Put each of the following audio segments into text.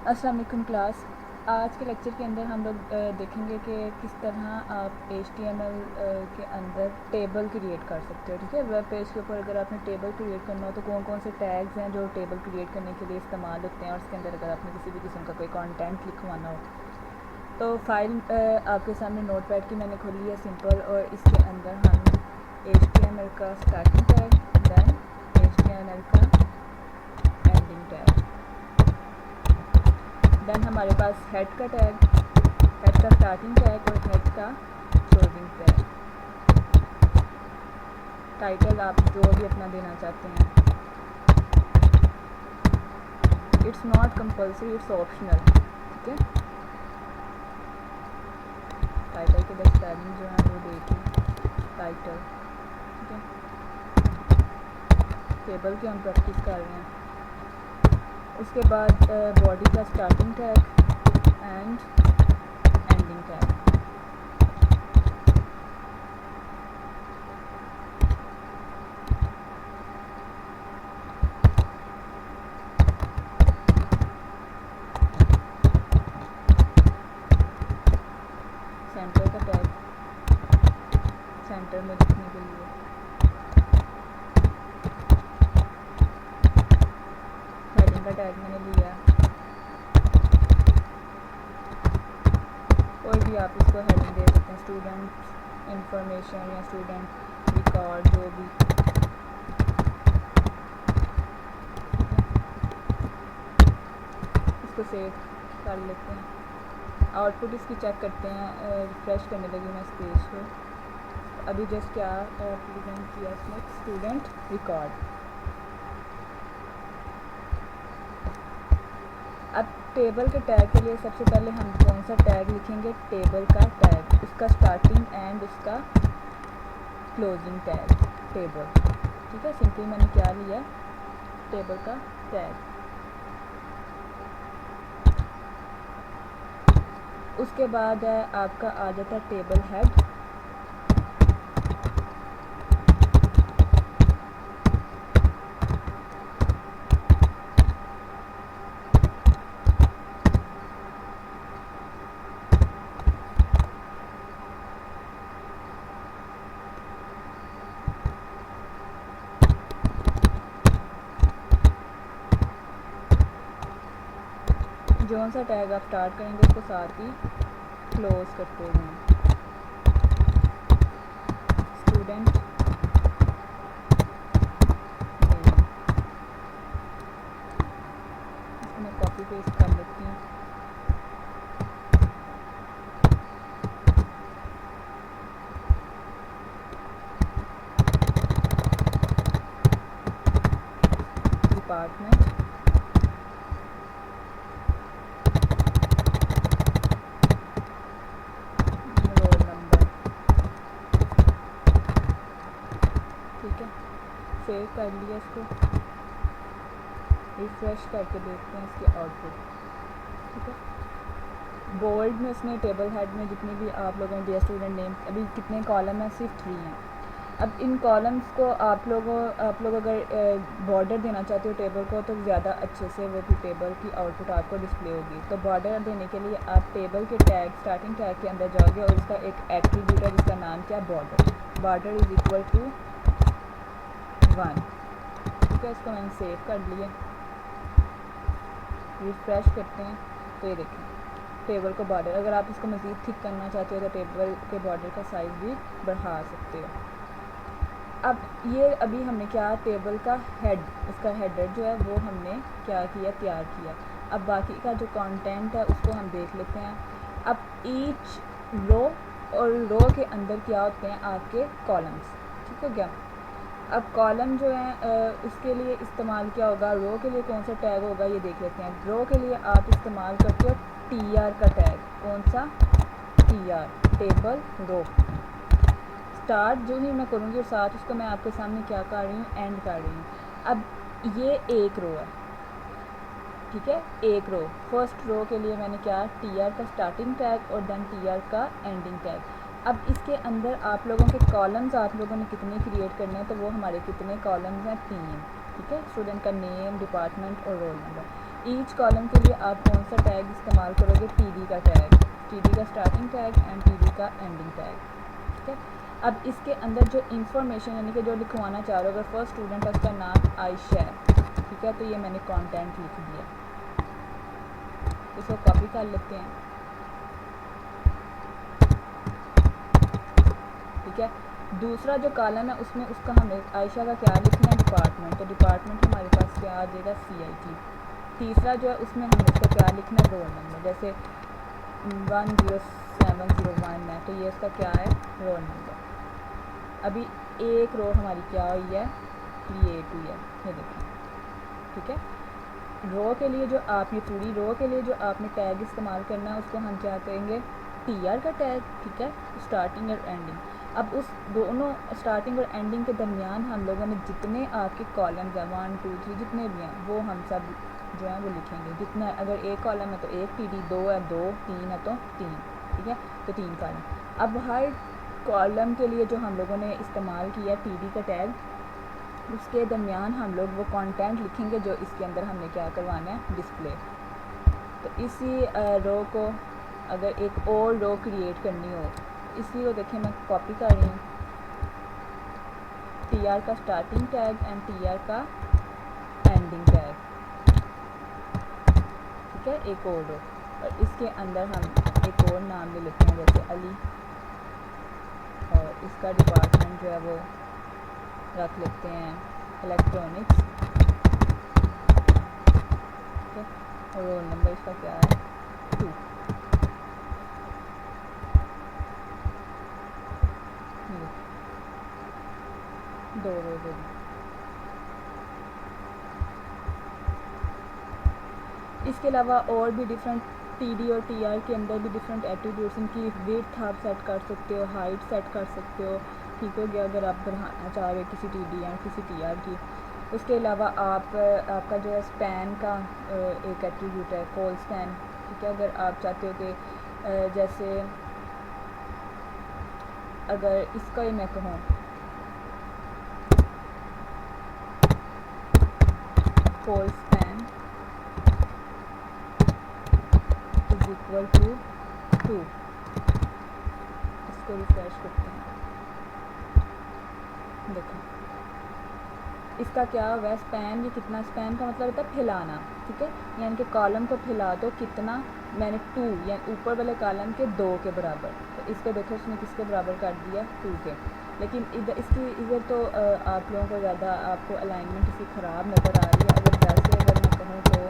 अस्सलाम वालेकुम क्लास। आज के लेक्चर के अंदर हम लोग देखेंगे कि किस तरह आप HTML के अंदर टेबल क्रिएट कर सकते हो। ठीक है, वेब पेज के ऊपर अगर आपने टेबल क्रिएट करना हो तो कौन कौन से टैग्स हैं जो टेबल क्रिएट करने के लिए इस्तेमाल होते हैं, और उसके अंदर अगर आपने किसी भी किस्म का कोई कंटेंट लिखवाना हो तो फाइल आपके सामने नोटपैड की मैंने खोली है सिंपल, और इसके अंदर हम HTML का स्टार्टिंग टैग, दैन HTML का एंडिंग टैग, देन हमारे पास हेड का टैग, हेड का स्टार्टिंग टैग और हेड का क्लोजिंग टैग। टाइटल आप जो भी अपना देना चाहते हैं, it's not compulsory, it's optional. ठीक है, टाइटल के लिए स्पेलिंग जो है वो देखिए, टाइटल। ठीक है, टेबल की हम प्रैक्टिस कर रहे हैं। उसके बाद बॉडी का starting tag and ending tag. Centre का टैग, सेंटर में लिखने के लिए। हेडिंग का टैग मैंने लिया, कोई भी आप इसको हेडिंग दे सकते हैं, स्टूडेंट इंफॉर्मेशन या स्टूडेंट रिकॉर्ड, जो भी। इसको सेव कर लेते हैं। आउटपुट इसकी चेक करते हैं, रिफ्रेश करने लगी मैं इस पेज को। अभी जस्ट क्या प्रेजेंट किया इसमें, स्टूडेंट रिकॉर्ड। अब टेबल के टैग के लिए सबसे पहले हम कौन सा टैग लिखेंगे, टेबल का टैग, उसका स्टार्टिंग एंड उसका क्लोजिंग टैग, टेबल। ठीक है, सिंपली मैंने क्या लिया, टेबल का टैग। उसके बाद आपका आ जाता है टेबल हेड। जो सा टैग आप स्टार्ट करेंगे उसको साथ ही क्लोज करते हैं। स्टूडेंट इसको मैं कॉपी पेस्ट कर लेती हूँ। Department, roll number. ठीक है, सेव कर लिया इसको, रिफ्रेश करके देखते हैं इसके आउटपुट। ठीक है, बोल्ड में उसने टेबल हेड में जितनी भी आप लोगों ने दिया स्टूडेंट नेम, अभी कितने कॉलम हैं, सिर्फ 3 हैं। अब इन कॉलम्स को आप लोग अगर बॉर्डर देना चाहते हो टेबल को, तो ज़्यादा अच्छे से वो भी टेबल की आउटपुट आपको डिस्प्ले होगी। तो बॉर्डर देने के लिए आप टेबल के टैग, स्टार्टिंग टैग के अंदर जाओगे और इसका एक एट्रीब्यूट है जिसका नाम क्या, border. Border is equal to 1। ठीक है, इसको मैंने सेव कर लिया, रिफ्रेश करते हैं तो ये देखें टेबल को बॉर्डर। अगर आप इसको मज़ीद थिक करना चाहते हो तो टेबल के बॉर्डर का साइज़ भी बढ़ा सकते हो। अब ये अभी हमने क्या, टेबल का हेड, इसका हेडर जो है वो हमने क्या किया, तैयार किया। अब बाकी का जो कंटेंट है उसको हम देख लेते हैं। अब ईच रो और रो के अंदर क्या होते हैं आपके कॉलम्स। ठीक हो गया। अब कॉलम जो है उसके लिए इस्तेमाल क्या होगा, रो के लिए कौन सा टैग होगा ये देख लेते हैं। रो के लिए आप इस्तेमाल करते हो TR का टैग। कौन सा, TR, टेबल रो। स्टार्ट जो ही मैं करूँगी और साथ उसको मैं आपके सामने क्या कर रही हूँ, एंड कर रही हूँ। अब ये एक रो है, ठीक है, एक रो। फर्स्ट रो के लिए मैंने क्या, TR का स्टार्टिंग टैग और देन TR का एंडिंग टैग। अब इसके अंदर आप लोगों के कॉलम्स आप लोगों ने कितने क्रिएट करने हैं, तो वो हमारे कितने कॉलम्स हैं, 3। ठीक है, स्टूडेंट का नेम, डिपार्टमेंट और रोल नंबर। ईच कॉलम के लिए आप कौन सा टैग इस्तेमाल करोगे? टीडी का टैग, टीडी का स्टार्टिंग टैग एंड टीडी का एंडिंग टैग। ठीक है, अब इसके अंदर जो इंफॉर्मेशन यानी कि जो लिखवाना चाह रहे हो, अगर फर्स्ट स्टूडेंट है उसका नाम आयशा है, ठीक है, तो ये मैंने कंटेंट लिख दिया, इसको कॉपी कर लेते हैं। ठीक है, दूसरा जो कॉलम है उसमें उसका हमें आयशा का क्या लिखना है? डिपार्टमेंट, तो डिपार्टमेंट हमारे पास क्या आ जाएगा? CIT। तीसरा जो है उसमें हमें इसका क्या लिखना है? रोल नंबर, जैसे 10701 है तो ये इसका क्या है? Roll number. अभी एक रो हमारी क्या हुई है? क्रिएट हुई है, ये देखिए। ठीक है, रो के लिए जो आपने पूरी रो के लिए जो आपने टैग इस्तेमाल करना है उसको हम क्या कहेंगे? TR का टैग। ठीक है, स्टार्टिंग और एंडिंग। अब उस दोनों स्टार्टिंग और एंडिंग के दरमियान हम लोगों ने जितने आपके कॉलम्स हैं 1 2 3 जितने भी हैं वो हम सब जो है वो लिखेंगे। जितना अगर एक कॉलम है तो एक TD, 2 है 2, 3 है तो 3। ठीक है, तो 3 कॉलम। अब हर कॉलम के लिए जो हम लोगों ने इस्तेमाल किया TD का टैग, उसके दरमियान हम लोग वो कंटेंट लिखेंगे जो इसके अंदर हमने क्या करवाना है? डिस्प्ले। तो इसी रो को अगर एक और रो क्रिएट करनी हो, इसी को देखिए मैं कॉपी कर रही हूँ, TR का स्टार्टिंग टैग एंड TR का एंडिंग टैग। ठीक है, एक और रो, और इसके अंदर हम एक और नाम ले लेते हैं जैसे अली, और इसका डिपार्टमेंट जो है वो रख लेते हैं इलेक्ट्रॉनिक्स। ठीक है, और रोल नंबर इसका क्या है? 2। दो रोज होगी। इसके अलावा और भी डिफरेंट TD और TR के अंदर भी डिफरेंट एट्रीब्यूट्स, इनकी विड्थ आप सेट कर सकते हो, हाइट सेट कर सकते हो। ठीक हो गया, अगर आप बढ़ाना चाह रहे हो किसी TD या किसी TR की। उसके अलावा आपका जो है स्पैन का एक एट्रीब्यूट है, कॉल स्पैन। ठीक है, अगर आप चाहते हो कि जैसे अगर इसका ही मैं कहूँ col span is equal to 2, इसको रिफ्रेश करते हैं, देखो इसका क्या हुआ? स्पैन, ये कितना? स्पैन का मतलब होता है फैलाना। ठीक है, यानी कि कॉलम को फैला दो कितना? मैंने 2 यानी ऊपर वाले कॉलम के 2 के बराबर, तो इसको देखो उसने किसके बराबर कर दिया? 2 के। लेकिन इधर तो आप लोगों को ज़्यादा आपको अलाइनमेंट इसकी ख़राब नज़र आ रही है। अगर मैं कहूँ तो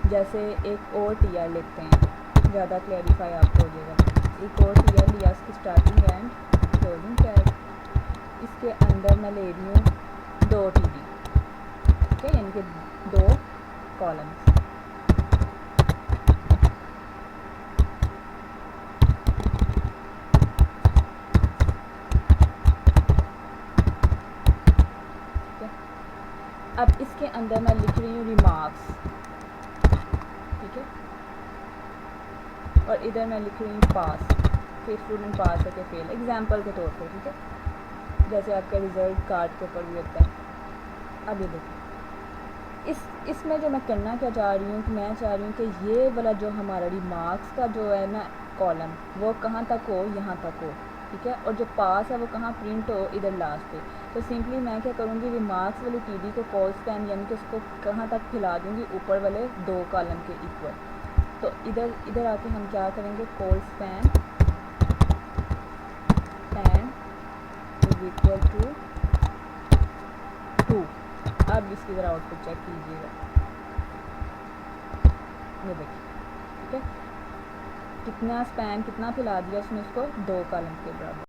जैसे एक और TR लेते हैं, ज़्यादा क्लैरिफाई आपको हो जाएगा। एक और TR लिया, इसकी स्टार्टिंग एंड क्लोजिंग टैग, इसके अंदर मैं ले रही हूँ 2 TD। ठीक है, यानी कि 2 कॉलम्स। ठीक है, अब इसके अंदर मैं लिख रही हूँ रिमार्क्स। ठीक है, और इधर मैं लिख रही हूँ पास, कि स्टूडेंट पास है कि फेल, एग्जाम्पल के तौर पर। ठीक है, जैसे आपका रिज़ल्ट कार्ड के ऊपर भी होता है। अब ये देखिए इसमें जो मैं करना क्या चाह रही हूँ कि मैं चाह रही हूँ कि ये वाला जो हमारा रिमार्क्स का जो है ना कॉलम, वो कहाँ तक हो? यहाँ तक हो। ठीक है, और जो पास है वो कहाँ प्रिंट हो? इधर लास्ट पे। तो सिंपली मैं क्या करूँगी? रिमार्क्स वाली TD को कॉल स्पैन यानी कि उसको कहाँ तक फैला दूँगी? ऊपर वाले 2 कॉलम के इक्वल। तो इधर आके हम क्या करेंगे? Col span is equal to 2। अब इसकी ज़रा आउटपुट चेक कीजिएगा, ये देखिए। ठीक है, कितना स्पैन कितना फैला दिया उसने उसको? 2 कॉलम के बराबर।